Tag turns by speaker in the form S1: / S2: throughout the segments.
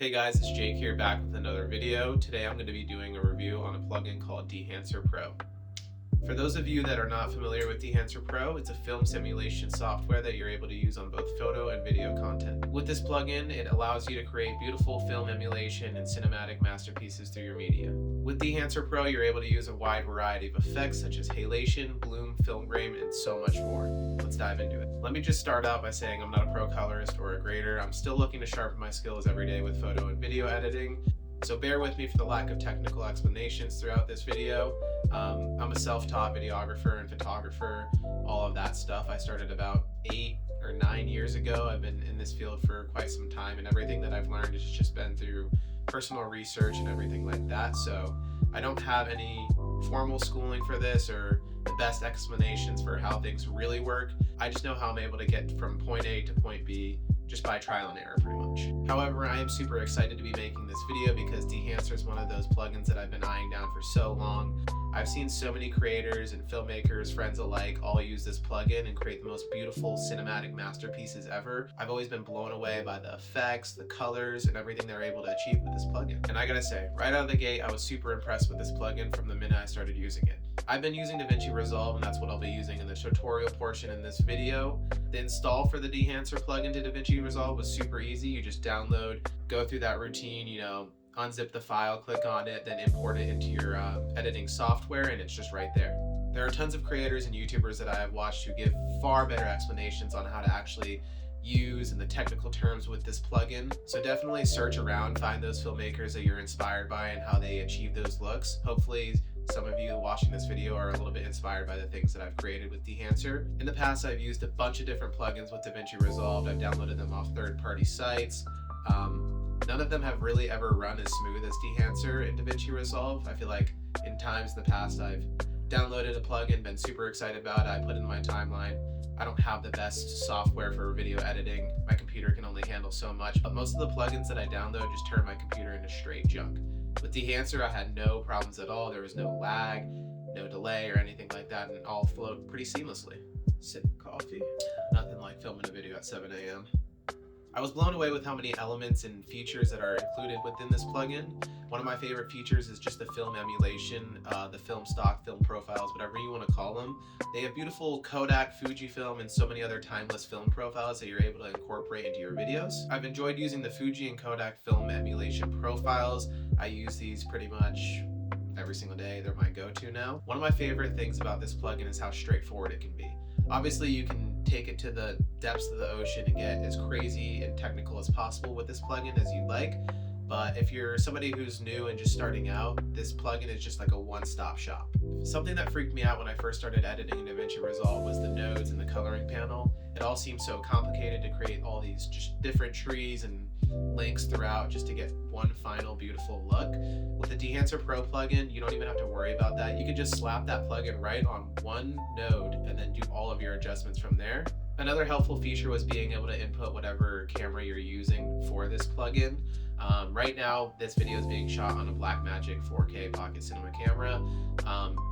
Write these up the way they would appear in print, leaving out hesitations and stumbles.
S1: Hey guys, it's Jake here back with another video. Today I'm going to be doing a review on a plugin called Dehancer Pro. For those of you that are not familiar with Dehancer Pro, it's a film simulation software that you're able to use on both photo and video content. With this plugin, it allows you to create beautiful film emulation and cinematic masterpieces through your media. With Dehancer Pro, you're able to use a wide variety of effects such as halation, bloom, film grain, and so much more. Let's dive into it. Let me just start out by saying I'm not a pro colorist or a grader. I'm still looking to sharpen my skills every day with photo and video editing. So bear with me for the lack of technical explanations throughout this video. I'm a self-taught videographer and photographer, all of that stuff. I started about 8 or 9 years ago. I've been in this field for quite some time, and everything that I've learned has just been through personal research and everything like that. So I don't have any formal schooling for this or the best explanations for how things really work. I just know how I'm able to get from point A to point B just by trial and error pretty much. However, I am super excited to be making this video because Dehancer is one of those plugins that I've been eyeing down for so long. I've seen so many creators and filmmakers, friends alike, all use this plugin and create the most beautiful cinematic masterpieces ever. I've always been blown away by the effects, the colors, and everything they're able to achieve with this plugin. And I gotta say, right out of the gate, I was super impressed with this plugin from the minute I started using it. I've been using Davinci Resolve, and that's what I'll be using in the tutorial portion in this video. The install for the Dehancer plugin to Davinci Resolve was super easy. You just download, go through that routine, unzip the file, click on it, then import it into your editing software, and it's just right there. There are tons of creators and YouTubers that I have watched who give far better explanations on how to actually use and the technical terms with this plugin. So definitely search around, find those filmmakers that you're inspired by and how they achieve those looks. Hopefully some of you watching this video are a little bit inspired by the things that I've created with Dehancer. In the past, I've used a bunch of different plugins with Davinci Resolve. I've downloaded them off third-party sites. None of them have really ever run as smooth as Dehancer and Davinci Resolve. I feel like in times in the past, I've downloaded a plugin, been super excited about it, I put it in my timeline. I don't have the best software for video editing. My computer can only handle so much, but most of the plugins that I download just turn my computer into straight junk. With Dehancer, I had no problems at all. There was no lag, no delay or anything like that, and it all flowed pretty seamlessly. Sip of coffee. Nothing like filming a video at 7 a.m. I was blown away with how many elements and features that are included within this plugin. One of my favorite features is just the film emulation, the film stock, film profiles, whatever you want to call them. They have beautiful Kodak, Fujifilm, and so many other timeless film profiles that you're able to incorporate into your videos. I've enjoyed using the Fuji and Kodak film emulation profiles. I use these pretty much every single day. They're my go-to now. One of my favorite things about this plugin is how straightforward it can be. Obviously, you can take it to the depths of the ocean and get as crazy and technical as possible with this plugin as you like. But if you're somebody who's new and just starting out, this plugin is just like a one-stop shop. Something that freaked me out when I first started editing in Davinci Resolve was the nodes and the coloring panel. It all seemed so complicated to create all these just different trees and links throughout just to get one final beautiful look. With the Dehancer Pro plugin, you don't even have to worry about that. You can just slap that plugin right on one node and then do all of your adjustments from there. Another helpful feature was being able to input whatever camera you're using for this plugin. Right now, this video is being shot on a Blackmagic 4K Pocket Cinema camera,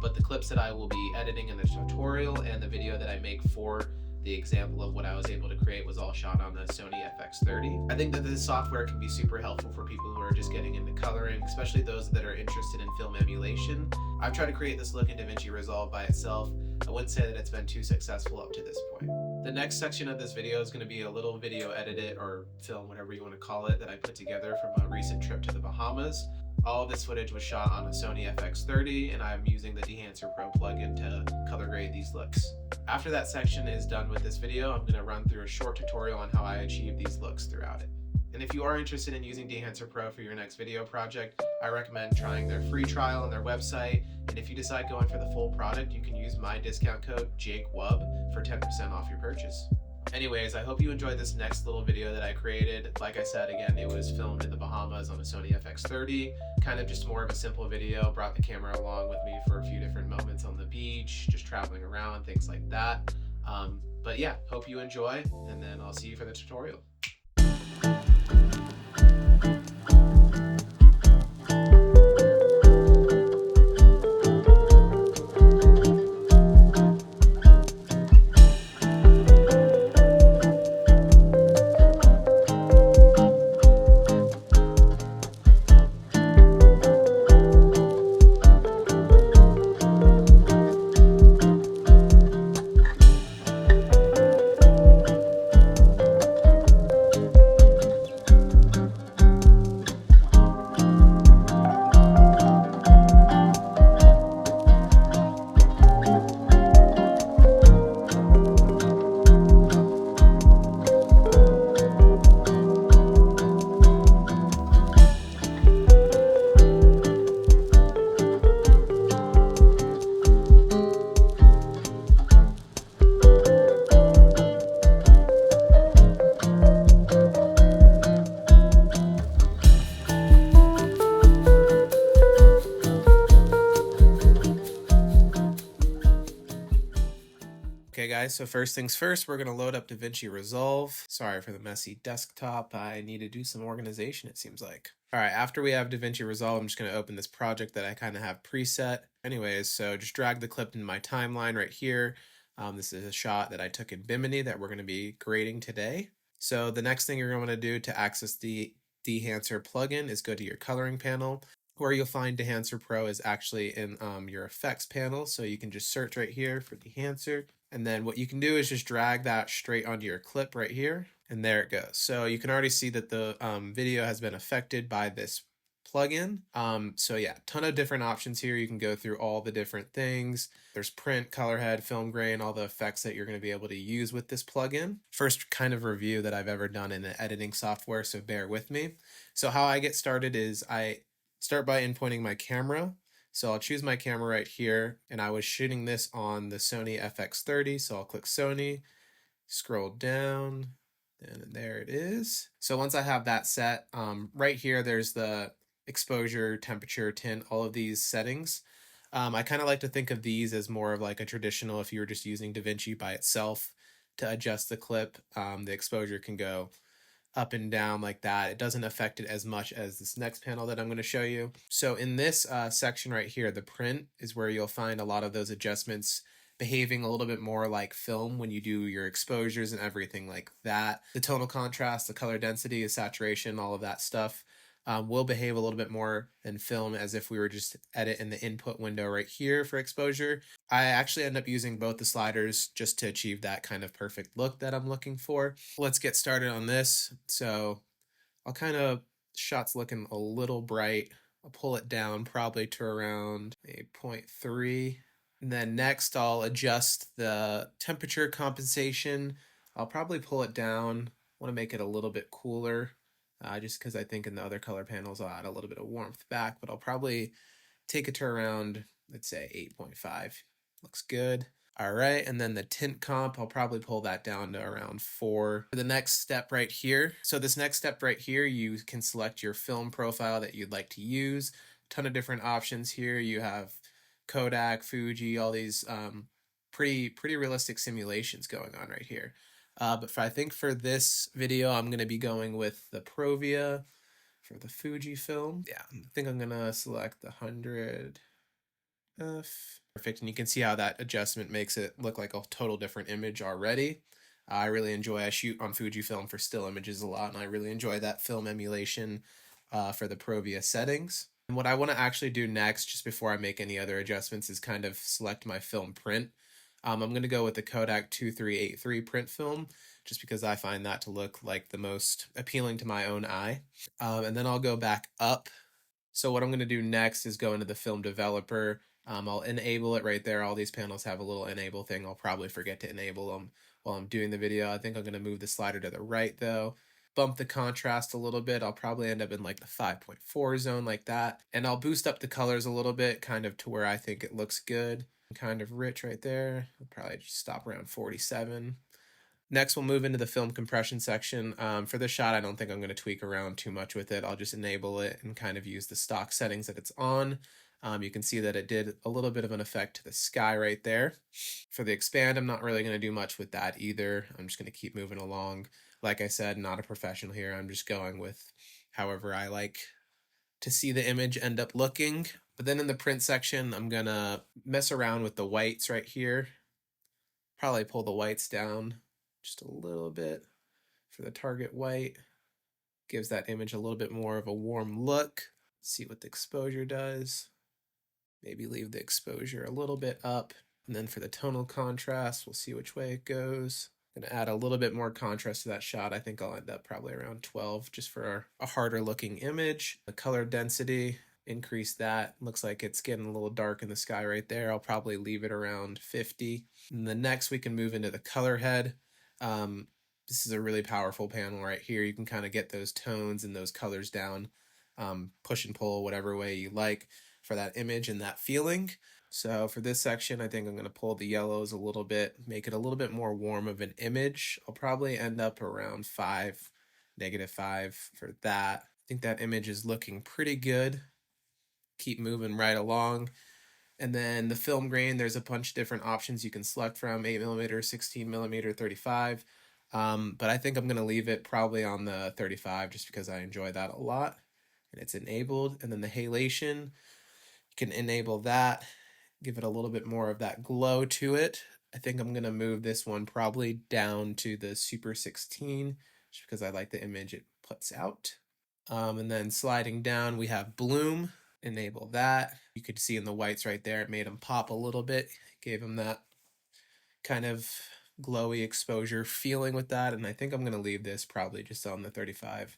S1: but the clips that I will be editing in the tutorial and the video that I make for the example of what I was able to create was all shot on the Sony FX30. I think that this software can be super helpful for people who are just getting into coloring, especially those that are interested in film emulation. I've tried to create this look in Davinci Resolve by itself. I wouldn't say that it's been too successful up to this point. The next section of this video is going to be a little video edit or film, whatever you want to call it, that I put together from a recent trip to the Bahamas. All of this footage was shot on a Sony FX30, and I'm using the Dehancer Pro plugin to color grade these looks. After that section is done with this video, I'm going to run through a short tutorial on how I achieve these looks throughout it. And if you are interested in using Dehancer Pro for your next video project, I recommend trying their free trial on their website. And if you decide going for the full product, you can use my discount code JakeWub for 10% off your purchase. Anyways, I hope you enjoyed this next little video that I created. Like I said, again, it was filmed in the Bahamas on a Sony FX30. Kind of just more of a simple video. Brought the camera along with me for a few different moments on the beach, just traveling around, things like that. But yeah, hope you enjoy, and then I'll see you for the tutorial. guys, so first things first, we're going to load up Davinci Resolve. Sorry for the messy desktop. I need to do some organization, it seems like. All right, after we have Davinci Resolve, I'm just going to open this project that I kind of have preset. Anyways, so just drag the clip into my timeline right here. This is a shot that I took in Bimini that we're going to be grading today. So the next thing you're going to want to do to access the Dehancer plugin is go to your coloring panel. Where you'll find Dehancer Pro is actually in your effects panel. So you can just search right here for Dehancer. And then what you can do is just drag that straight onto your clip right here. And there it goes. So you can already see that the video has been affected by this plugin. So yeah, ton of different options here. You can go through all the different things. There's print, color head, film grain, all the effects that you're going to be able to use with this plugin. First kind of review that I've ever done in an editing software, so bear with me. So how I get started is I start by inputting my camera. So I'll choose my camera right here, and I was shooting this on the Sony FX30, so I'll click Sony, scroll down, and there it is. So once I have that set, right here there's the exposure, temperature, tint, all of these settings. I kind of like to think of these as more of like a traditional, if you were just using DaVinci by itself to adjust the clip, the exposure can go up and down like that. It doesn't affect it as much as this next panel that I'm going to show you. So in this section right here, the print is where you'll find a lot of those adjustments behaving a little bit more like film when you do your exposures and everything like that. The tonal contrast, the color density, the saturation, all of that stuff will behave a little bit more than film, as if we were just edit in the input window right here for exposure. I actually end up using both the sliders just to achieve that kind of perfect look that I'm looking for. Let's get started on this. So I'll kind of, shot's looking a little bright. I'll pull it down probably to around a 0.3. And then next I'll adjust the temperature compensation. I'll probably pull it down. I want to make it a little bit cooler. Just because I think in the other color panels I'll add a little bit of warmth back, but I'll probably take it to around, let's say 8.5. Looks good. All right, and then the tint comp, I'll probably pull that down to around 4. For the next step right here, so this next step right here, you can select your film profile that you'd like to use. Ton of different options here. You have Kodak, Fuji, all these pretty realistic simulations going on right here. But I think for this video, I'm going to be going with the Provia for the Fuji film. Yeah, I think I'm going to select the 100F. Perfect, and you can see how that adjustment makes it look like a total different image already. I really enjoy, I shoot on Fujifilm for still images a lot, and I really enjoy that film emulation for the Provia settings. And what I want to actually do next, just before I make any other adjustments, is kind of select my film print. I'm going to go with the Kodak 2383 print film, just because I find that to look like the most appealing to my own eye. And then I'll go back up. So what I'm going to do next is go into the film developer. I'll enable it right there. All these panels have a little enable thing. I'll probably forget to enable them while I'm doing the video. I think I'm going to move the slider to the right though. Bump the contrast a little bit. I'll probably end up in like the 5.4 zone like that. And I'll boost up the colors a little bit, kind of to where I think it looks good. Kind of rich right there. I'll probably just stop around 47. Next, we'll move into the film compression section. For this shot, I don't think I'm going to tweak around too much with it. I'll just enable it and kind of use the stock settings that it's on. You can see that it did a little bit of an effect to the sky right there. For the expand, I'm not really going to do much with that either. I'm just going to keep moving along. Like I said, not a professional here. I'm just going with however I like to see the image end up looking. But then in the print section, I'm going to mess around with the whites right here. Probably pull the whites down just a little bit for the target white. Gives that image a little bit more of a warm look. See what the exposure does. Maybe leave the exposure a little bit up. And then for the tonal contrast, we'll see which way it goes. I'm going to add a little bit more contrast to that shot. I think I'll end up probably around 12 just for a harder looking image. The color density, increase that. Looks like it's getting a little dark in the sky right there. I'll probably leave it around 50. And then next we can move into the color head. This is a really powerful panel right here. You can kind of get those tones and those colors down, push and pull whatever way you like for that image and that feeling. So for this section, I think I'm going to pull the yellows a little bit, make it a little bit more warm of an image. I'll probably end up around 5, -5 for that. I think that image is looking pretty good. Keep moving right along. And then the film grain, there's a bunch of different options you can select from: 8mm, 16mm, 35. But I think I'm going to leave it probably on the 35 just because I enjoy that a lot. And it's enabled. And then the halation, you can enable that, give it a little bit more of that glow to it. I think I'm going to move this one probably down to the Super 16 just because I like the image it puts out. And then sliding down, we have bloom. Enable that. You could see in the whites right there, it made them pop a little bit, gave them that kind of glowy exposure feeling with that. And I think I'm going to leave this probably just on the 35,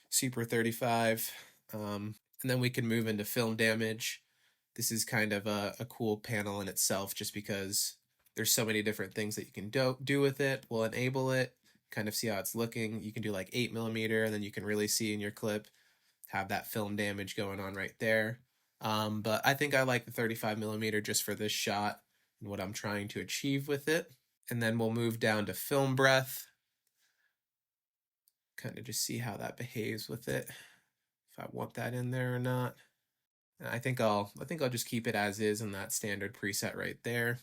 S1: Super 35. And then we can move into film damage. This is kind of a cool panel in itself just because there's so many different things that you can do with it. We'll enable it, kind of see how it's looking. You can do like 8mm, and then you can really see in your clip, have that film damage going on right there. But I think I like the 35mm just for this shot and what I'm trying to achieve with it. And then we'll move down to film breath. Kind of just see how that behaves with it, if I want that in there or not. And I think I'll just keep it as is in that standard preset right there.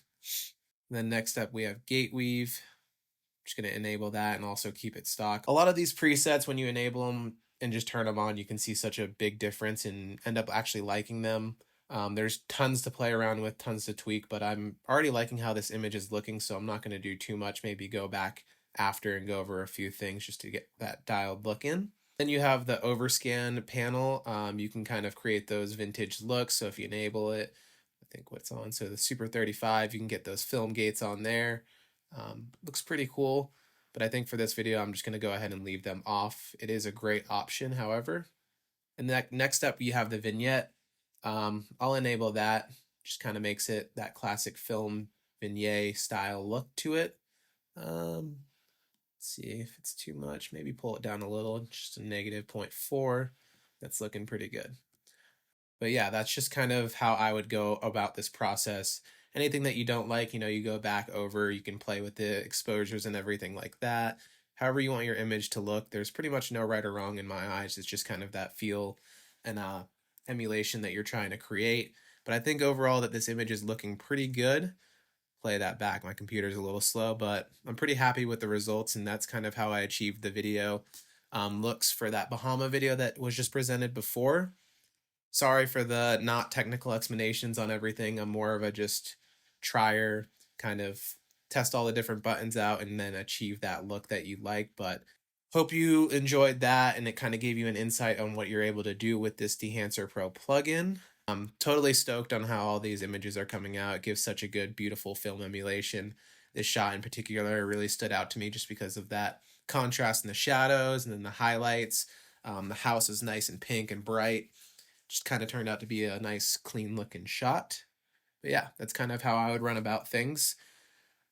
S1: And then next up we have gate weave. I'm just going to enable that and also keep it stock. A lot of these presets, when you enable them and just turn them on, you can see such a big difference and end up actually liking them. There's tons to play around with, tons to tweak, but I'm already liking how this image is looking, so I'm not going to do too much. Maybe go back after and go over a few things just to get that dialed look in. Then you have the overscan panel. You can kind of create those vintage looks. So if you enable it, I think what's on, so the Super 35, you can get those film gates on there. Looks pretty cool, but I think for this video, I'm just going to go ahead and leave them off. It is a great option, however. And next up, you have the vignette. I'll enable that. Just kind of makes it that classic film vignette style look to it. See if it's too much, maybe pull it down a little, just a negative 0.4. That's looking pretty good. But yeah, that's just kind of how I would go about this process. Anything that you don't like, you go back over, you can play with the exposures and everything like that. However you want your image to look, there's pretty much no right or wrong in my eyes. It's just kind of that feel and emulation that you're trying to create. But I think overall that this image is looking pretty good. Play that back. My computer's a little slow, but I'm pretty happy with the results, and that's kind of how I achieved the video looks for that Bahama video that was just presented before. Sorry for the not technical explanations on everything. I'm more of a just trier, kind of test all the different buttons out and then achieve that look that you like. But hope you enjoyed that, and it kind of gave you an insight on what you're able to do with this Dehancer Pro plugin. I'm totally stoked on how all these images are coming out. It gives such a good, beautiful film emulation. This shot in particular really stood out to me just because of that contrast in the shadows and then the highlights. The house is nice and pink and bright. Just kind of turned out to be a nice, clean looking shot. But yeah, that's kind of how I would run about things.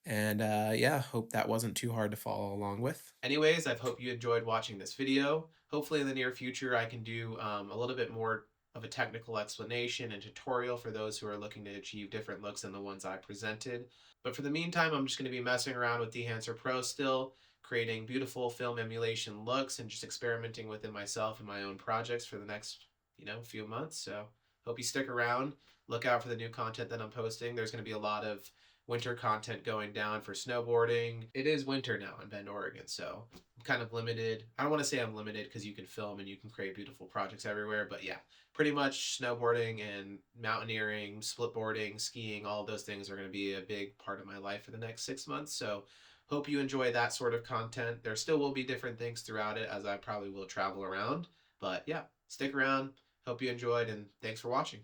S1: And yeah, hope that wasn't too hard to follow along with. Anyways, I hope you enjoyed watching this video. Hopefully in the near future I can do a little bit more of a technical explanation and tutorial for those who are looking to achieve different looks than the ones I presented. But for the meantime, I'm just going to be messing around with Dehancer Pro still, creating beautiful film emulation looks and just experimenting within myself and my own projects for the next, few months. So hope you stick around. Look out for the new content that I'm posting. There's going to be a lot of winter content going down for snowboarding. It is winter now in Bend, Oregon, so I'm kind of limited. I don't want to say I'm limited because you can film and you can create beautiful projects everywhere, but yeah, pretty much snowboarding and mountaineering, splitboarding, skiing, all of those things are going to be a big part of my life for the next 6 months. So hope you enjoy that sort of content. There still will be different things throughout it as I probably will travel around, but yeah, stick around. Hope you enjoyed, and thanks for watching.